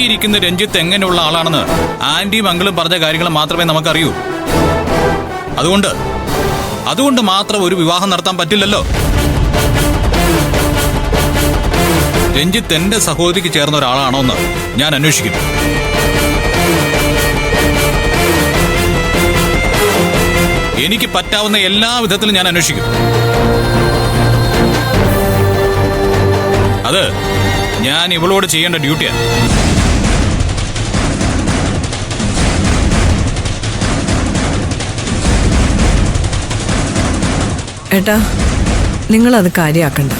ഇരിക്കുന്ന രഞ്ജിത്ത് എങ്ങനെയുള്ള ആളാണെന്ന് ആന്റിയും അങ്കിളും പറഞ്ഞ കാര്യങ്ങൾ മാത്രമേ നമുക്കറിയൂ. അതുകൊണ്ട് മാത്രം ഒരു വിവാഹം നടത്താൻ പറ്റില്ലല്ലോ. രഞ്ജിത്ത് എന്റെ സഹോദരിക്ക് ചേർന്ന ഒരാളാണോ എന്ന് ഞാൻ അന്വേഷിക്കും. എനിക്ക് പറ്റാവുന്ന എല്ലാ വിധത്തിലും ഞാൻ അന്വേഷിക്കും. അത് ഞാൻ ഇവളോട് ചെയ്യേണ്ട ഡ്യൂട്ടിയാണ്. ഏട്ടാ, നിങ്ങളത് കാര്യമാക്കണ്ട.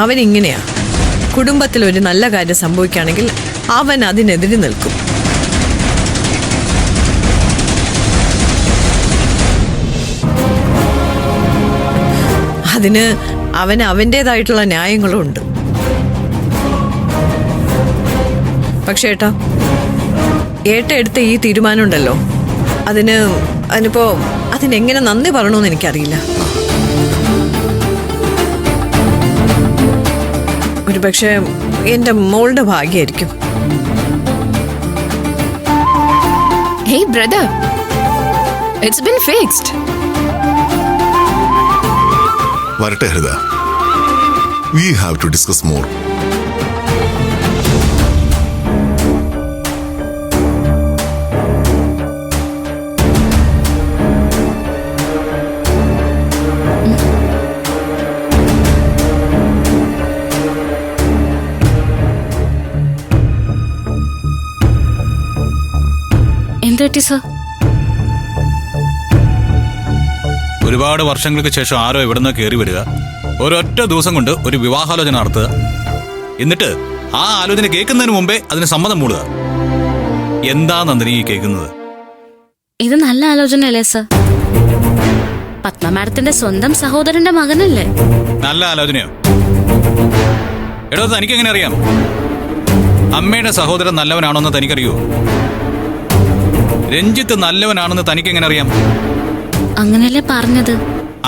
അവനിങ്ങനെയാ. കുടുംബത്തിൽ ഒരു നല്ല കാര്യം സംഭവിക്കുകയാണെങ്കിൽ അവൻ അതിനെതിരെ നിൽക്കും. അതിന് അവന് അവൻ്റെതായിട്ടുള്ള ന്യായങ്ങളും ഉണ്ട്. പക്ഷേ ഏട്ടാ എടുത്ത ഈ തീരുമാനം ഉണ്ടല്ലോ, അതിനെങ്ങനെ നന്ദി പറയണമെന്ന് എനിക്കറിയില്ല. ഒരു പക്ഷേ എന്റെ മോളുടെ ഭാഗ്യമായിരിക്കും. Hey brother, it's been fixed. വരട്ടെ ഹരിത, we have to discuss more. ഒരുപാട് വർഷങ്ങൾക്ക് ശേഷം ആരോ ഇവിടുന്ന് കയറി വരിക, ഒരൊറ്റ ദിവസം കൊണ്ട് ഒരു വിവാഹാലോചന നടത്തുക, എന്നിട്ട് ആ ആലോചന കേൾക്കുന്നതിന് മുമ്പേ അതിന് സമ്മതം മൂടുക. എന്താ നന്ദിനി ഈ കേൾക്കുന്നത്? ഇത് നല്ല ആലോചനയല്ലേ സർ? പത്മ മാഡത്തിന്റെ സ്വന്തം സഹോദരന്റെ മകനല്ലേ? നല്ല ആലോചനയോ? എടോ, തനിക്കെങ്ങനെ അറിയാം അമ്മയുടെ സഹോദരൻ നല്ലവനാണോന്ന്? തനിക്കറിയോ? രഞ്ജിത്ത് നല്ലവനാണെന്ന് തനിക്കെങ്ങനെ അറിയാം? അങ്ങനെയല്ലേ പറഞ്ഞത്?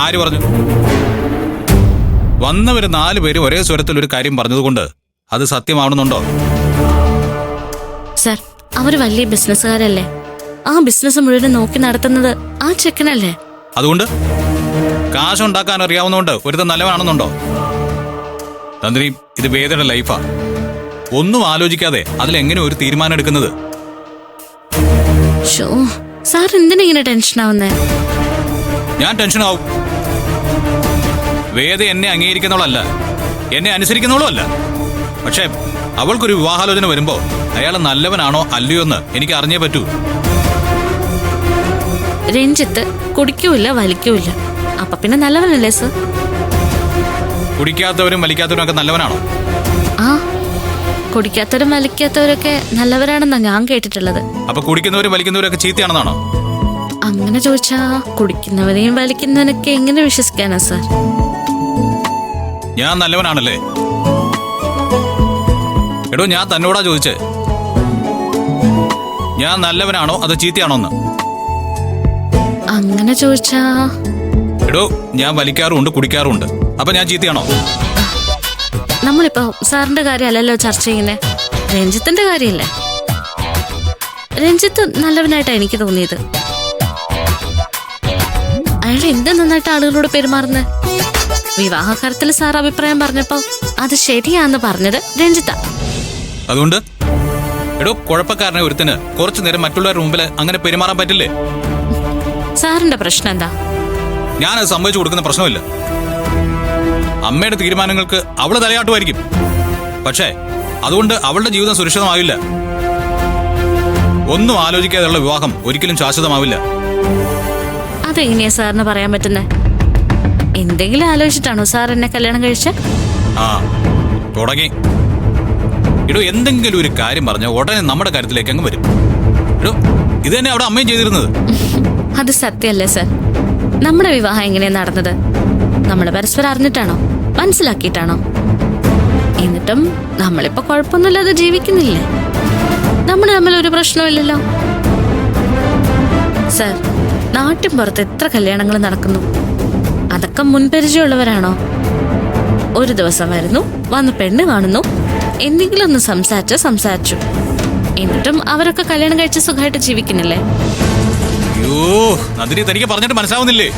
ആര് പറഞ്ഞു? വന്നവര് 4 പേര് ഒരേ സ്വരത്തിൽ ഒരു കാര്യം പറഞ്ഞതുകൊണ്ട് അത് സത്യമാവണമെന്നുണ്ടോ? സർ, അവര് വലിയ ബിസിനസ്സുകാരല്ലേ? ആ ബിസിനസ് മുഴുവൻ നോക്കി നടത്തുന്നത് ആ ചെക്കനല്ലേ? അതുകൊണ്ട് കാശുണ്ടാക്കാൻ അറിയാവുന്നതുകൊണ്ട് ഒരുത്തൻ നല്ലവനാണെന്നുണ്ടോ? തന്ത്രി, ഇത് വേദയുടെ ലൈഫാ. ഒന്നും ആലോചിക്കാതെ അതിലെങ്ങനെ ഒരു തീരുമാനം എടുക്കുന്നത്? സാർ എന്തിനാ ഇങ്ങനെ ടെൻഷനാവുന്നേ? ഞാൻ ടെൻഷനാവും. വേദ എന്നെ അംഗീകരിക്കുന്നവളല്ല, എന്നെ അനുസരിക്കുന്നവളും. പക്ഷെ അവൾക്കൊരു വിവാഹാലോചന വരുമ്പോ അയാൾ നല്ലവനാണോ അല്ലയോ എന്ന് എനിക്ക് അറിഞ്ഞേ പറ്റൂ. രഞ്ജിത്ത് കുടിക്കൂല വലിക്കൂല, അപ്പൊ പിന്നെ നല്ലവനല്ലേ സർ? കുടിക്കാത്തവരും വലിക്കാത്തവരും ഒക്കെ നല്ലവനാണോ? ആ, കുടിക്കാത്തവരും വലിക്കാത്തവരൊക്കെ നല്ലവരാണെന്നാ ഞാൻ കേട്ടിട്ടുള്ളത്. അപ്പൊ കുടിക്കുന്നവരും വലിക്കുന്നവരും ഒക്കെ ചീത്തയാണെന്നാണോ? അങ്ങനെ ചോദിച്ചാ കുടിക്കുന്നവരെയും വലിക്കുന്നവനൊക്കെ എങ്ങനെ വിശ്വസിക്കാനാ സർ? ഞാൻ നല്ലവനാണല്ലേ? എടോ, ഞാൻ തന്നോടാ ചോദിച്ചേ, ഞാൻ നല്ലവനാണോ അതോ ചീത്തയാണോന്ന്? അങ്ങനെ ചോദിച്ചാ എടോ, ഞാൻ വലിക്കാറുമുണ്ട് കുടിക്കാറുമുണ്ട്, അപ്പൊ ഞാൻ ചീത്തയാണോ? നമ്മളിപ്പോ സാറിന്റെ കാര്യമല്ലല്ലോ ചർച്ച ചെയ്യുന്നേ, രഞ്ജിത്തിന്റെ കാര്യല്ലേ? രഞ്ജിത്ത് നല്ലവനായിട്ടാ എനിക്ക് തോന്നിയത്. അയാൾ എന്ത് നന്നായിട്ട് ആളുകളോട് പെരുമാറുന്നത്. വിവാഹകാര്യത്തിൽ സാർ അഭിപ്രായം പറഞ്ഞപ്പോ അത് ശരിയാന്ന് പറഞ്ഞത് രഞ്ജിത്ത. അതുകൊണ്ട് എടോ, കുഴപ്പക്കാരനെ ഒരുത്തിന് കുറച്ചു നേരം മറ്റുള്ളവരുടെ മുമ്പിൽ അങ്ങനെ പെരുമാറാൻ പറ്റില്ലേ? സാറിന്റെ പ്രശ്നം എന്താ? ഞാനത് സമ്മതിച്ചു കൊടുക്കുന്ന പ്രശ്നമില്ല. അമ്മയുടെ തീരുമാനങ്ങൾക്ക് അവള് തലയാട്ടുമായിരിക്കും, പക്ഷേ അതുകൊണ്ട് അവളുടെ ജീവിതം സുരക്ഷിതമാവില്ല. ഒന്നും ആലോചിക്കാതെയുള്ള വിവാഹം ഒരിക്കലും ശാശ്വതമാവില്ല. അതെങ്ങനെയാ സാറിന് പറയാൻ പറ്റുന്നേ? എന്തെങ്കിലും ആലോചിച്ചിട്ടാണോ സാർ എന്നെ കല്യാണം കഴിച്ച? ആ, തുടങ്ങി. ഇടോ, എന്തെങ്കിലും ഒരു കാര്യം പറഞ്ഞ ഉടനെ നമ്മുടെ കാര്യത്തിലേക്ക് അങ്ങ് വരും. ഇടോ, ഇത് തന്നെ അവിടെ അമ്മയും ചെയ്തിരുന്നത്. അത് സത്യമല്ലേ സർ? നമ്മുടെ വിവാഹം എങ്ങനെയാ നടന്നത്? നമ്മൾ പരസ്പരം അറിഞ്ഞിട്ടാണോ, മനസ്സിലാക്കിയിട്ടാണോ? എന്നിട്ടും നമ്മളിപ്പോ കുഴപ്പമൊന്നുമില്ലാതെ ജീവിക്കുന്നില്ലേ? നമ്മൾ തമ്മിൽ ഒരു പ്രശ്നമില്ലല്ലോ സർ. നാട്ടിൻ പുറത്ത് എത്ര കല്യാണങ്ങൾ നടക്കുന്നു, അതൊക്കെ മുൻപരിചയമുള്ളവരാണോ? ഒരു ദിവസം വരുന്നു, വന്ന് പെണ്ണ് കാണുന്നു, എന്തെങ്കിലും ഒന്ന് സംസാരിച്ചു എന്നിട്ടും അവരൊക്കെ കല്യാണം കഴിച്ച് സുഖമായിട്ട് ജീവിക്കുന്നില്ലേ? അയ്യോ നന്ദിനി തനിക്ക് പറഞ്ഞിട്ട് മനസ്സിലാവുന്നില്ലേ?